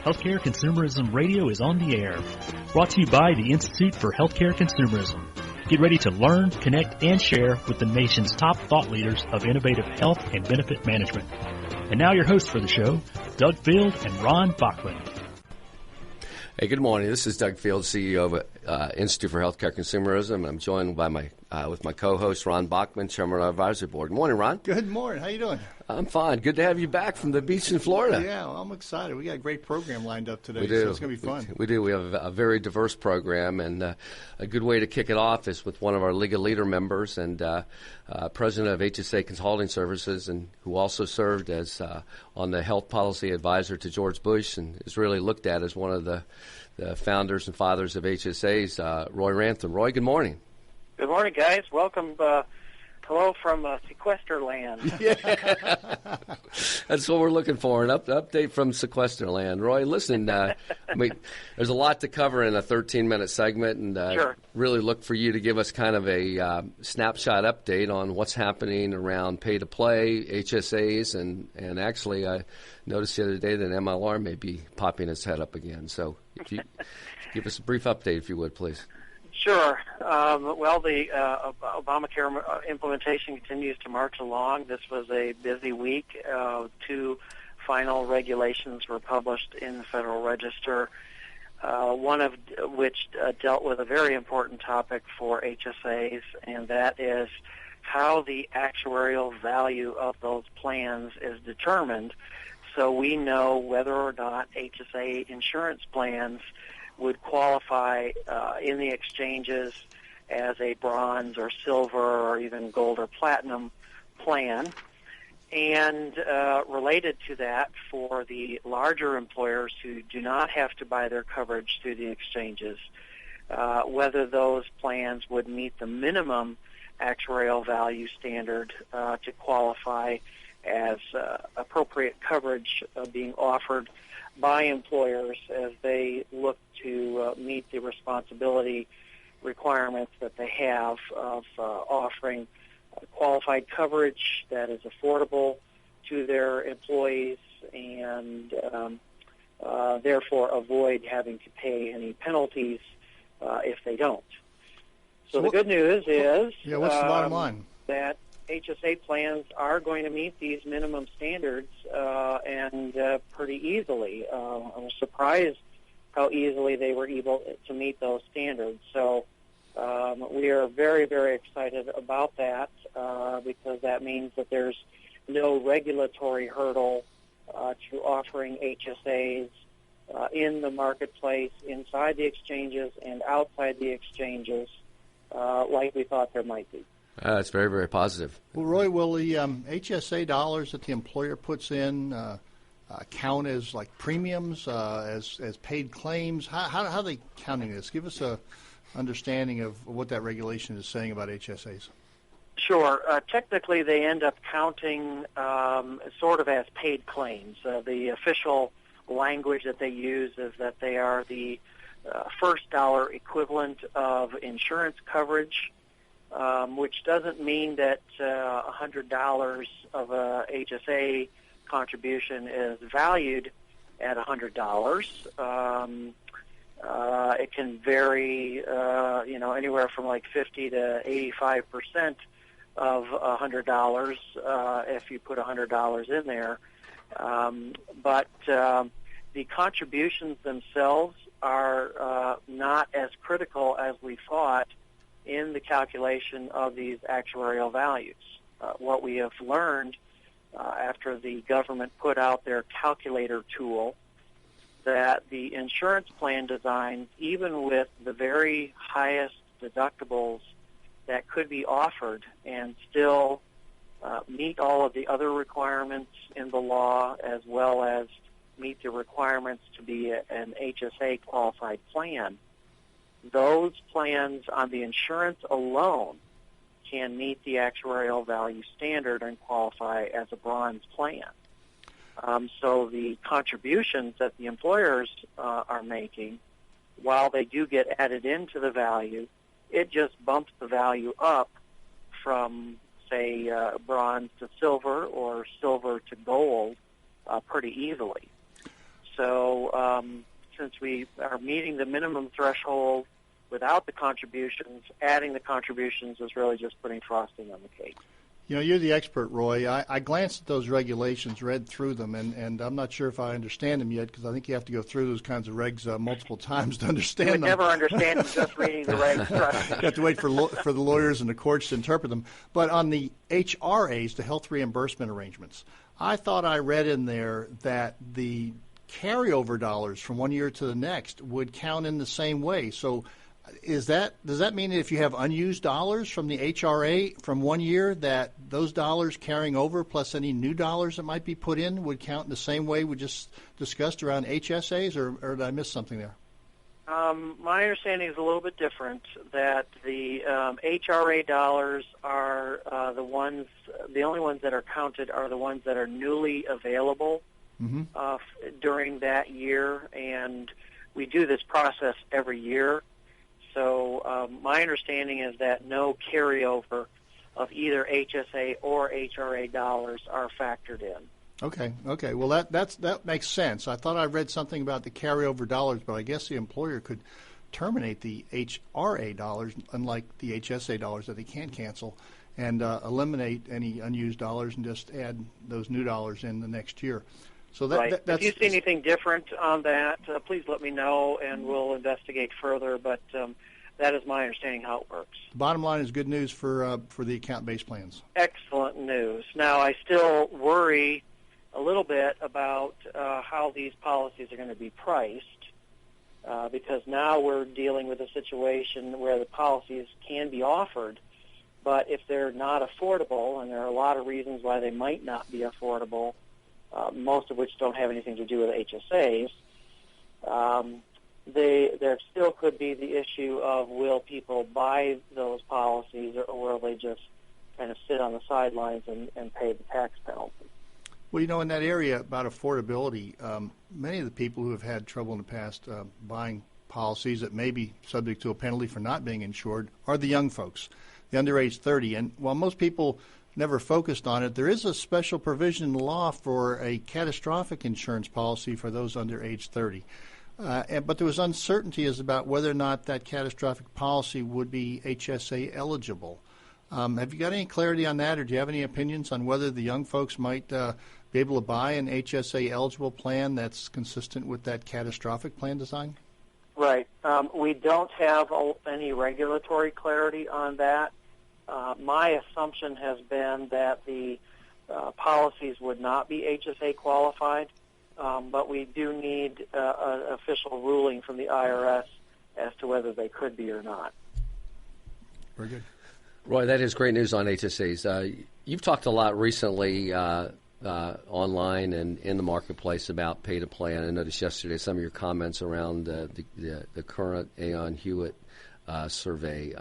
HealthCare Consumerism Radio is on the air. Brought to you by the Institute for HealthCare Consumerism. Get ready to learn, connect, and share with the nation's top thought leaders of innovative health and benefit management. And now your hosts for the show, Doug Field and Ron Bachman. Hey, good morning. This is Doug Field, CEO of Institute for HealthCare Consumerism. I'm joined by with my co-host, Ron Bachman, Chairman of our Advisory Board. Good morning, Ron. Good morning. How you doing? I'm fine. Good to have you back from the beach in Florida. Yeah, well, I'm excited. We got a great program lined up today, We do. so it's going to be fun. We do. We have a very diverse program, and a good way to kick it off is with one of our League of Leader members and president of HSA Consulting Services, and who also served as on the health policy advisor to George Bush, and is really looked at as one of the founders and fathers of HSAs, Roy Ramthun. Roy, good morning. Good morning, guys. Welcome. Hello from sequester land. Yeah. That's what we're looking for, an update from sequester land. Roy, listen, I mean, there's a lot to cover in a 13-minute segment, and Sure. Really look for you to give us kind of a snapshot update on what's happening around pay-to-play, HSAs, and actually I noticed the other day that MLR may be popping its head up again. So if you give us a brief update, if you would, please. Sure. Well, the Obamacare implementation continues to march along. This was a busy week. 2 final regulations were published in the Federal Register, one of which dealt with a very important topic for HSAs, and that is how the actuarial value of those plans is determined, so we know whether or not HSA insurance plans would qualify in the exchanges as a bronze or silver or even gold or platinum plan. And related to that, for the larger employers who do not have to buy their coverage through the exchanges, whether those plans would meet the minimum actuarial value standard to qualify as appropriate coverage being offered by employers as they look to meet the responsibility requirements that they have of offering qualified coverage that is affordable to their employees and therefore avoid having to pay any penalties if they don't. So the good news is what's the bottom line? That HSA plans are going to meet these minimum standards and pretty easily. I was surprised how easily they were able to meet those standards. So we are very, very excited about that because that means that there's no regulatory hurdle to offering HSAs in the marketplace, inside the exchanges and outside the exchanges, like we thought there might be. That's very, very positive. Well, Roy, will the HSA dollars that the employer puts in count as like premiums, as paid claims? How are they counting this? Give us a understanding of what that regulation is saying about HSAs. Sure. Technically, they end up counting sort of as paid claims. The official language that they use is that they are the first dollar equivalent of insurance coverage, which doesn't mean that $100 of a HSA contribution is valued at $100. It can vary, anywhere from like 50 to 85% of $100 if you put $100 in there. But the contributions themselves are not as critical as we thought in the calculation of these actuarial values. What we have learned after the government put out their calculator tool, that the insurance plan designs, even with the very highest deductibles that could be offered and still meet all of the other requirements in the law, as well as meet the requirements to be an HSA qualified plan, those plans on the insurance alone can meet the actuarial value standard and qualify as a bronze plan. So the contributions that the employers are making, while they do get added into the value, it just bumps the value up from, say, bronze to silver or silver to gold pretty easily. So since we are meeting the minimum threshold without the contributions, adding the contributions is really just putting frosting on the cake. You know, you're the expert, Roy. I glanced at those regulations, read through them, and I'm not sure if I understand them yet because I think you have to go through those kinds of regs multiple times to understand them. You would never understand them just reading the regs. You have to wait for the lawyers and the courts to interpret them. But on the HRAs, the health reimbursement arrangements, I thought I read in there that the carryover dollars from one year to the next would count in the same way. So does that mean that if you have unused dollars from the HRA from one year, that those dollars carrying over plus any new dollars that might be put in would count in the same way we just discussed around HSAs, or did I miss something there? My understanding is a little bit different, that the HRA dollars are the only ones that are counted are the ones that are newly available during that year, and we do this process every year. So my understanding is that no carryover of either HSA or HRA dollars are factored in. Okay. Well, that makes sense. I thought I read something about the carryover dollars, but I guess the employer could terminate the HRA dollars, unlike the HSA dollars that they can't cancel, and eliminate any unused dollars and just add those new dollars in the next year. So that's, if you see anything different on that, please let me know, and we'll investigate further. But that is my understanding how it works. The bottom line is good news for the account-based plans. Excellent news. Now, I still worry a little bit about how these policies are going to be priced, because now we're dealing with a situation where the policies can be offered, but if they're not affordable, and there are a lot of reasons why they might not be affordable, most of which don't have anything to do with HSAs, there still could be the issue of will people buy those policies, or will they just kind of sit on the sidelines and pay the tax penalty? Well, you know, in that area about affordability, many of the people who have had trouble in the past buying policies that may be subject to a penalty for not being insured are the young folks, the under age 30. And while most people never focused on it, there is a special provision in the law for a catastrophic insurance policy for those under age 30. But there was uncertainty as about whether or not that catastrophic policy would be HSA eligible. Have you got any clarity on that, or do you have any opinions on whether the young folks might be able to buy an HSA eligible plan that's consistent with that catastrophic plan design? Right. We don't have any regulatory clarity on that. My assumption has been that the policies would not be HSA qualified, but we do need an official ruling from the IRS as to whether they could be or not. Very good. Roy, that is great news on HSAs. You've talked a lot recently online and in the marketplace about pay-to-play. I noticed yesterday some of your comments around the current Aon Hewitt survey.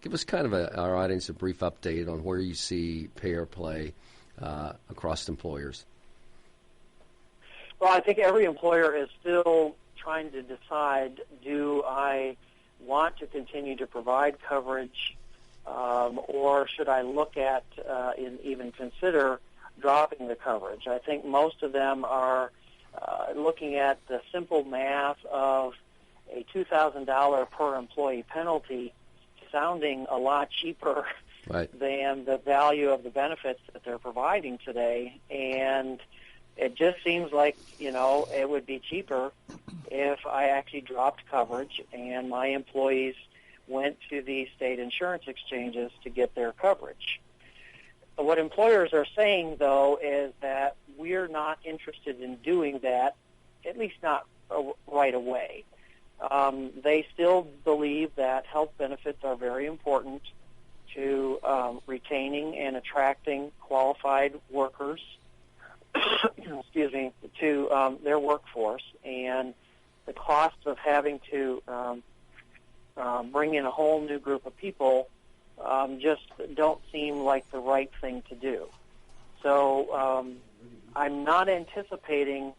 Give us kind of our audience a brief update on where you see pay-or-play across employers. Well, I think every employer is still trying to decide, do I want to continue to provide coverage, or should I look at and even consider dropping the coverage? I think most of them are looking at the simple math of a $2,000 per employee penalty sounding a lot cheaper than the value of the benefits that they're providing today. And it just seems like, it would be cheaper if I actually dropped coverage and my employees went to the state insurance exchanges to get their coverage. What employers are saying, though, is that we're not interested in doing that, at least not right away. They still believe that health benefits are very important to retaining and attracting qualified workers to their workforce, and the cost of having to bring in a whole new group of people just don't seem like the right thing to do. So I'm not anticipating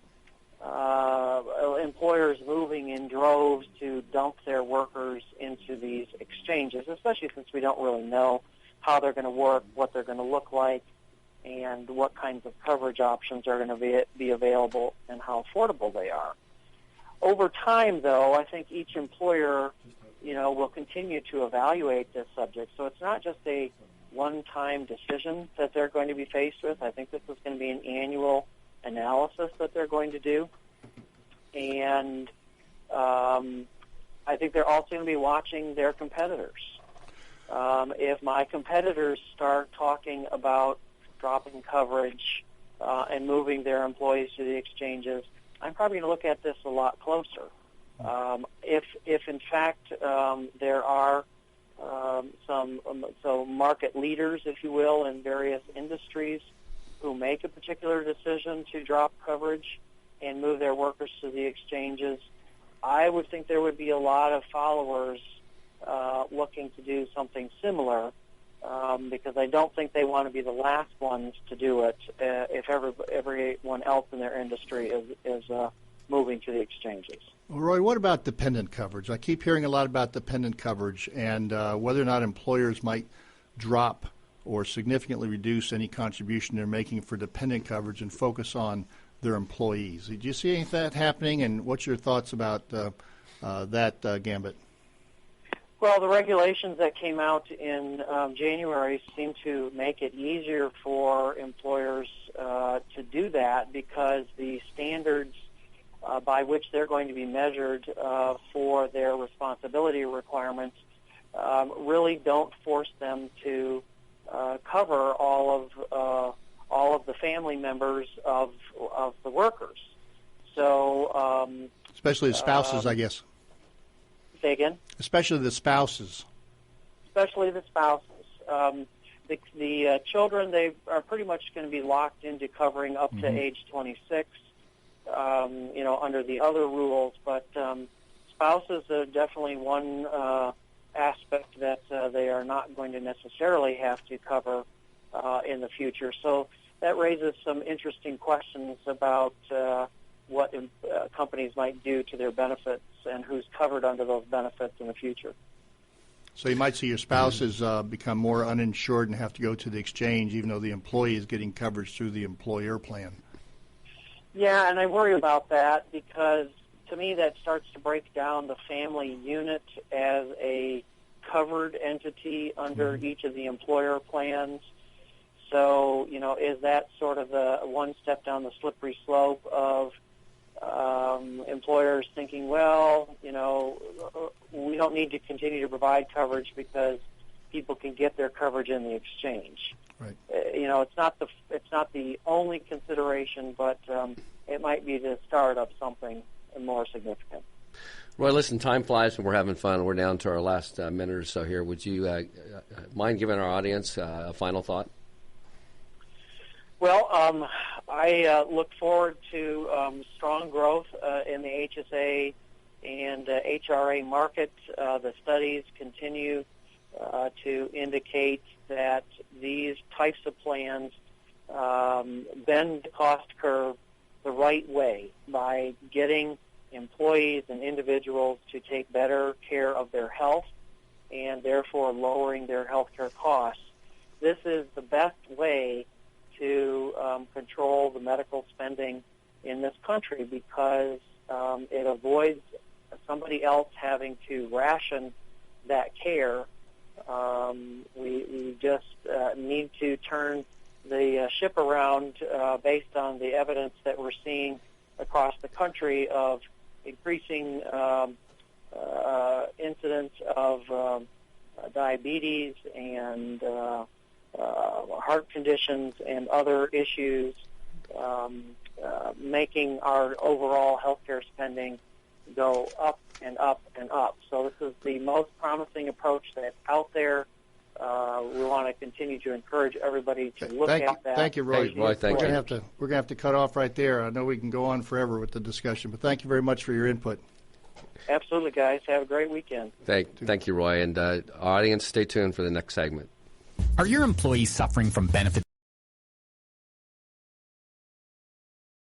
employers moving in droves to dump their workers into these exchanges, especially since we don't really know how they're going to work, what they're going to look like, and what kinds of coverage options are going to be available and how affordable they are. Over time, though, I think each employer, will continue to evaluate this subject. So it's not just a one-time decision that they're going to be faced with. I think this is going to be an annual analysis that they're going to do. And I think they're also going to be watching their competitors. If my competitors start talking about dropping coverage and moving their employees to the exchanges, I'm probably going to look at this a lot closer. If in fact there are some market leaders, if you will, in various industries who make a particular decision to drop coverage and move their workers to the exchanges, I would think there would be a lot of followers looking to do something similar, because I don't think they want to be the last ones to do it if everyone else in their industry is moving to the exchanges. Well, Roy, what about dependent coverage? I keep hearing a lot about dependent coverage and whether or not employers might drop or significantly reduce any contribution they're making for dependent coverage and focus on their employees. Do you see any of that happening, and what's your thoughts about that gambit? Well, the regulations that came out in January seem to make it easier for employers to do that, because the standards by which they're going to be measured for their responsibility requirements really don't force them to cover all of the family members of the workers. So, especially the spouses, I guess. Say again? Especially the spouses. Especially the spouses. The children, they are pretty much going to be locked into covering up to age 26, under the other rules. But spouses are definitely one aspect that they are not going to necessarily have to cover in the future. So that raises some interesting questions about what companies might do to their benefits and who's covered under those benefits in the future. So you might see your spouses become more uninsured and have to go to the exchange, even though the employee is getting coverage through the employer plan. Yeah, and I worry about that, because to me that starts to break down the family unit as a covered entity under each of the employer plans. So, is that sort of the one step down the slippery slope of employers thinking, well, we don't need to continue to provide coverage because people can get their coverage in the exchange. Right. It's not the only consideration, but it might be the start of something more significant. Roy, listen, time flies when we're having fun. We're down to our last minute or so here. Would you mind giving our audience a final thought? Well, I look forward to strong growth in the HSA and HRA market. The studies continue to indicate that these types of plans bend the cost curve the right way by getting employees and individuals to take better care of their health and therefore lowering their health care costs. This is the best way to control the medical spending in this country, because it avoids somebody else having to ration that care. We just need to turn the ship around based on the evidence that we're seeing across the country of increasing incidence of diabetes and heart conditions and other issues, making our overall healthcare spending go up and up and up. So this is the most promising approach that's out there. We want to continue to encourage everybody to look at that. Thank you, Roy. Hey, Roy, thank you. We're gonna have to cut off right there. I know we can go on forever with the discussion, but thank you very much for your input. Absolutely, guys. Have a great weekend. Thank you, Roy. And our audience, stay tuned for the next segment. Are your employees suffering from benefit